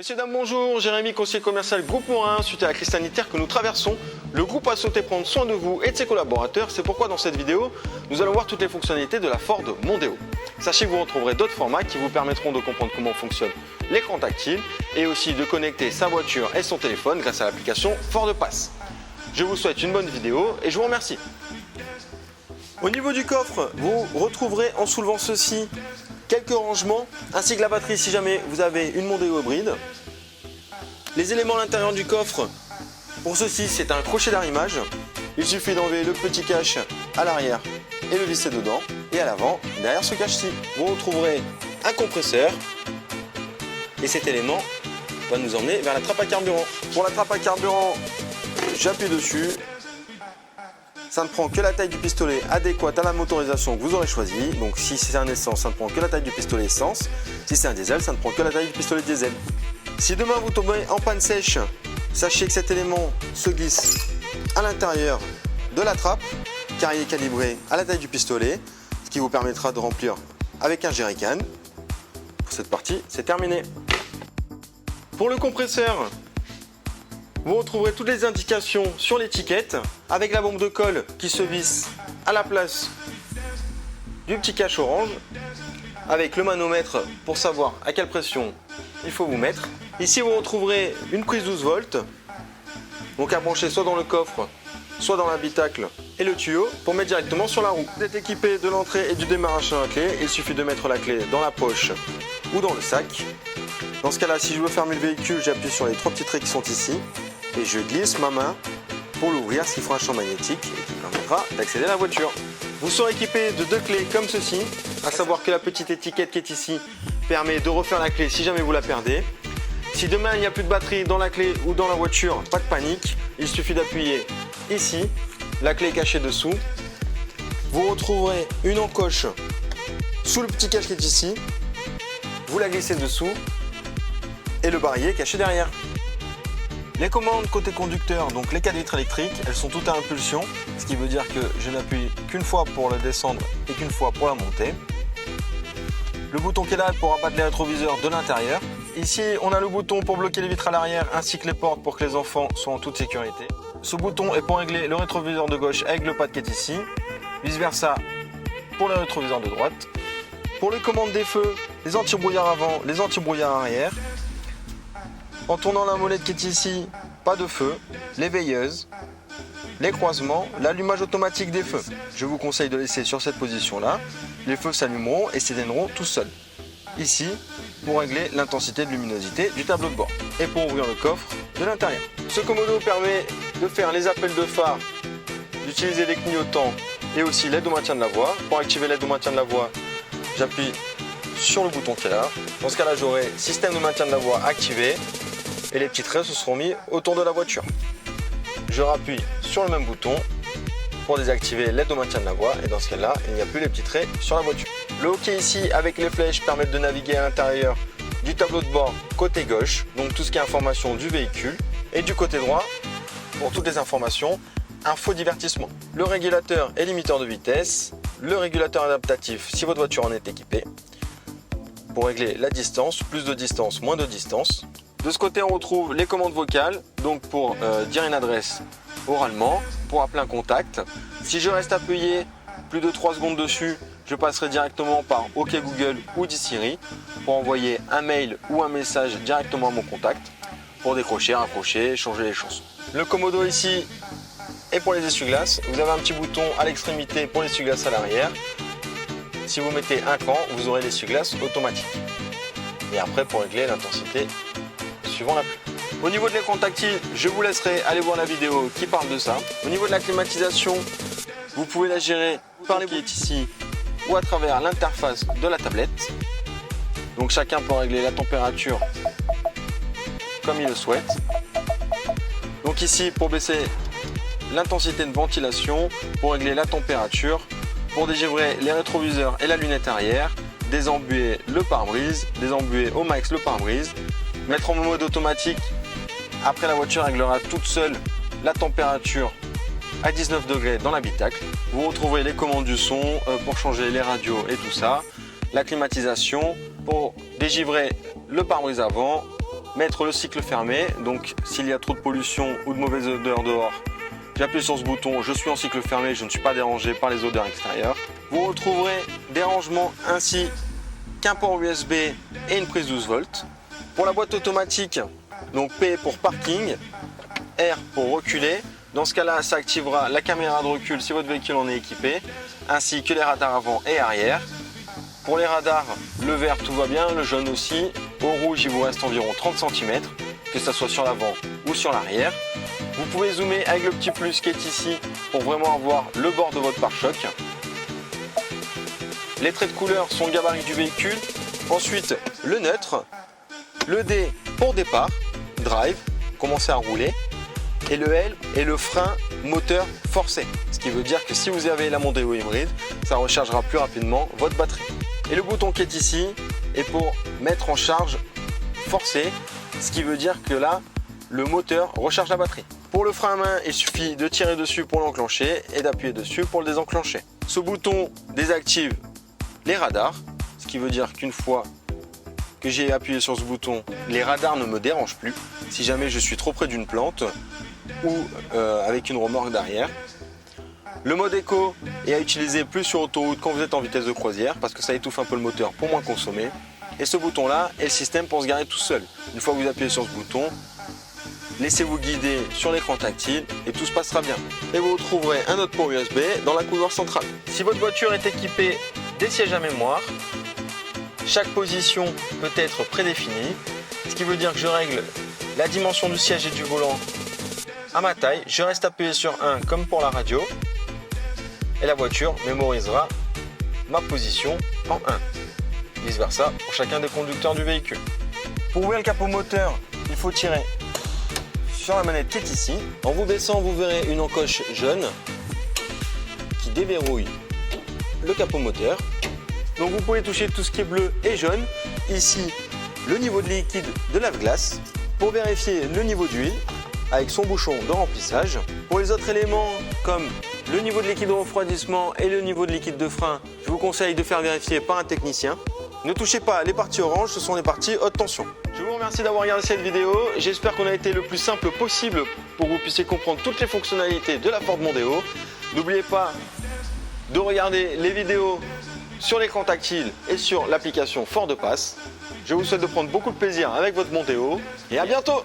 Messieurs, dames, bonjour, Jérémy, conseiller commercial Groupe Morin. Suite à la crise sanitaire que nous traversons, le groupe a souhaité prendre soin de vous et de ses collaborateurs. C'est pourquoi dans cette vidéo, nous allons voir toutes les fonctionnalités de la Ford Mondeo. Sachez que vous retrouverez d'autres formats qui vous permettront de comprendre comment fonctionne l'écran tactile et aussi de connecter sa voiture et son téléphone grâce à l'application Ford Pass. Je vous souhaite une bonne vidéo et je vous remercie. Au niveau du coffre, vous retrouverez en soulevant ceci quelques rangements ainsi que la batterie si jamais vous avez une Mondeo hybride. Les éléments à l'intérieur du coffre, pour ceci c'est un crochet d'arrimage. Il suffit d'enlever le petit cache à l'arrière et le visser dedans. Et à l'avant, derrière ce cache-ci, vous retrouverez un compresseur. Et cet élément va nous emmener vers la trappe à carburant. Pour la trappe à carburant, j'appuie dessus. Ça ne prend que la taille du pistolet adéquate à la motorisation que vous aurez choisie. Donc si c'est un essence, ça ne prend que la taille du pistolet essence. Si c'est un diesel, ça ne prend que la taille du pistolet diesel. Si demain vous tombez en panne sèche, sachez que cet élément se glisse à l'intérieur de la trappe, car il est calibré à la taille du pistolet, ce qui vous permettra de remplir avec un jerrycan. Pour cette partie, c'est terminé. Pour le compresseur, vous retrouverez toutes les indications sur l'étiquette avec la bombe de colle qui se visse à la place du petit cache orange, avec le manomètre pour savoir à quelle pression il faut vous mettre. Ici vous retrouverez une prise 12 volts, donc à brancher soit dans le coffre, soit dans l'habitacle et le tuyau pour mettre directement sur la roue. Vous êtes équipé de l'entrée et du démarrage sur la clé, il suffit de mettre la clé dans la poche ou dans le sac. Dans ce cas là, si je veux fermer le véhicule, j'appuie sur les trois petits traits qui sont ici et je glisse ma main pour l'ouvrir, ce qui fera un champ magnétique et qui permettra d'accéder à la voiture. Vous serez équipé de deux clés comme ceci, à savoir que la petite étiquette qui est ici permet de refaire la clé si jamais vous la perdez. Si demain il n'y a plus de batterie dans la clé ou dans la voiture, pas de panique, il suffit d'appuyer ici, la clé est cachée dessous. Vous retrouverez une encoche sous le petit cache qui est ici, vous la glissez dessous et le barillet est caché derrière. Les commandes côté conducteur, donc les 4 vitres électriques, elles sont toutes à impulsion, ce qui veut dire que je n'appuie qu'une fois pour le descendre et qu'une fois pour la monter. Le bouton qui est là pour abattre les rétroviseurs de l'intérieur. Ici, on a le bouton pour bloquer les vitres à l'arrière ainsi que les portes pour que les enfants soient en toute sécurité. Ce bouton est pour régler le rétroviseur de gauche avec le pad qui est ici, vice versa pour le rétroviseur de droite. Pour les commandes des feux, les anti-brouillard avant, les anti-brouillard arrière. En tournant la molette qui est ici, pas de feu, les veilleuses, les croisements, l'allumage automatique des feux. Je vous conseille de laisser sur cette position-là. Les feux s'allumeront et s'éteindront tout seuls. Ici, pour régler l'intensité de luminosité du tableau de bord et pour ouvrir le coffre de l'intérieur. Ce commodo permet de faire les appels de phare, d'utiliser les clignotants et aussi l'aide au maintien de la voie. Pour activer l'aide au maintien de la voie, j'appuie sur le bouton qui est là. Dans ce cas-là, j'aurai système de maintien de la voie activé et les petits traits se seront mis autour de la voiture. Je rappuie sur le même bouton pour désactiver l'aide au maintien de la voie et dans ce cas-là, il n'y a plus les petits traits sur la voiture. Le hockey ici avec les flèches permet de naviguer à l'intérieur du tableau de bord côté gauche, donc tout ce qui est information du véhicule, et du côté droit pour toutes les informations info divertissement. Le régulateur et limiteur de vitesse, le régulateur adaptatif si votre voiture en est équipée, pour régler la distance, plus de distance, moins de distance. De ce côté, on retrouve les commandes vocales, donc pour dire une adresse oralement, pour appeler un contact. Si je reste appuyé plus de 3 secondes dessus, je passerai directement par OK Google ou Siri pour envoyer un mail ou un message directement à mon contact, pour décrocher, raccrocher, changer les chansons. Le commodo ici est pour les essuie-glaces. Vous avez un petit bouton à l'extrémité pour l'essuie-glace à l'arrière. Si vous mettez un cran, vous aurez l'essuie-glace automatique. Et après, pour régler l'intensité suivant la pluie. Au niveau de l'écran tactile, je vous laisserai aller voir la vidéo qui parle de ça. Au niveau de la climatisation, vous pouvez la gérer par les boutons ici ou à travers l'interface de la tablette. Donc chacun peut régler la température comme il le souhaite. Donc ici, pour baisser l'intensité de ventilation, pour régler la température, pour dégivrer les rétroviseurs et la lunette arrière, désembuer le pare-brise, désembuer au max le pare-brise, mettre en mode automatique. Après, la voiture réglera toute seule la température à 19 degrés dans l'habitacle. Vous retrouverez les commandes du son pour changer les radios et tout ça. La climatisation pour dégivrer le pare-brise avant, mettre le cycle fermé. Donc s'il y a trop de pollution ou de mauvaise odeur dehors, j'appuie sur ce bouton, je suis en cycle fermé, je ne suis pas dérangé par les odeurs extérieures. Vous retrouverez des rangements ainsi qu'un port USB et une prise 12 volts. Pour la boîte automatique, donc P pour parking, R pour reculer. Dans ce cas-là, ça activera la caméra de recul si votre véhicule en est équipé, ainsi que les radars avant et arrière. Pour les radars, le vert tout va bien, le jaune aussi. Au rouge, il vous reste environ 30 cm, que ce soit sur l'avant ou sur l'arrière. Vous pouvez zoomer avec le petit plus qui est ici pour vraiment avoir le bord de votre pare-choc. Les traits de couleur sont le gabarit du véhicule. Ensuite, le neutre, le D pour départ, drive, commencer à rouler. Et le L est le frein moteur forcé. Ce qui veut dire que si vous avez la Mondeo hybride, ça rechargera plus rapidement votre batterie. Et le bouton qui est ici est pour mettre en charge forcé. Ce qui veut dire que là, le moteur recharge la batterie. Pour le frein à main, il suffit de tirer dessus pour l'enclencher et d'appuyer dessus pour le désenclencher. Ce bouton désactive les radars. Ce qui veut dire qu'une fois que j'ai appuyé sur ce bouton, les radars ne me dérangent plus. Si jamais je suis trop près d'une plante ou avec une remorque derrière. Le mode éco est à utiliser plus sur autoroute quand vous êtes en vitesse de croisière parce que ça étouffe un peu le moteur pour moins consommer. Et ce bouton là est le système pour se garer tout seul. Une fois que vous appuyez sur ce bouton, laissez-vous guider sur l'écran tactile et tout se passera bien. Et vous retrouverez un autre port USB dans la couloir centrale. Si votre voiture est équipée des sièges à mémoire, chaque position peut être prédéfinie, ce qui veut dire que je règle la dimension du siège et du volant à ma taille. Je reste appuyé sur 1 comme pour la radio et la voiture mémorisera ma position en 1. Vice versa pour chacun des conducteurs du véhicule. Pour ouvrir le capot moteur, il faut tirer sur la manette qui est ici. En vous baissant, vous verrez une encoche jaune qui déverrouille le capot moteur. Donc vous pouvez toucher tout ce qui est bleu et jaune. Ici, le niveau de liquide de lave-glace pour vérifier le niveau d'huile avec son bouchon de remplissage. Pour les autres éléments comme le niveau de liquide de refroidissement et le niveau de liquide de frein, je vous conseille de faire vérifier par un technicien. Ne touchez pas les parties orange, ce sont les parties haute tension. Je vous remercie d'avoir regardé cette vidéo. J'espère qu'on a été le plus simple possible pour que vous puissiez comprendre toutes les fonctionnalités de la Ford Mondeo. N'oubliez pas de regarder les vidéos sur l'écran tactile et sur l'application Ford Pass. Je vous souhaite de prendre beaucoup de plaisir avec votre Mondeo et à bientôt!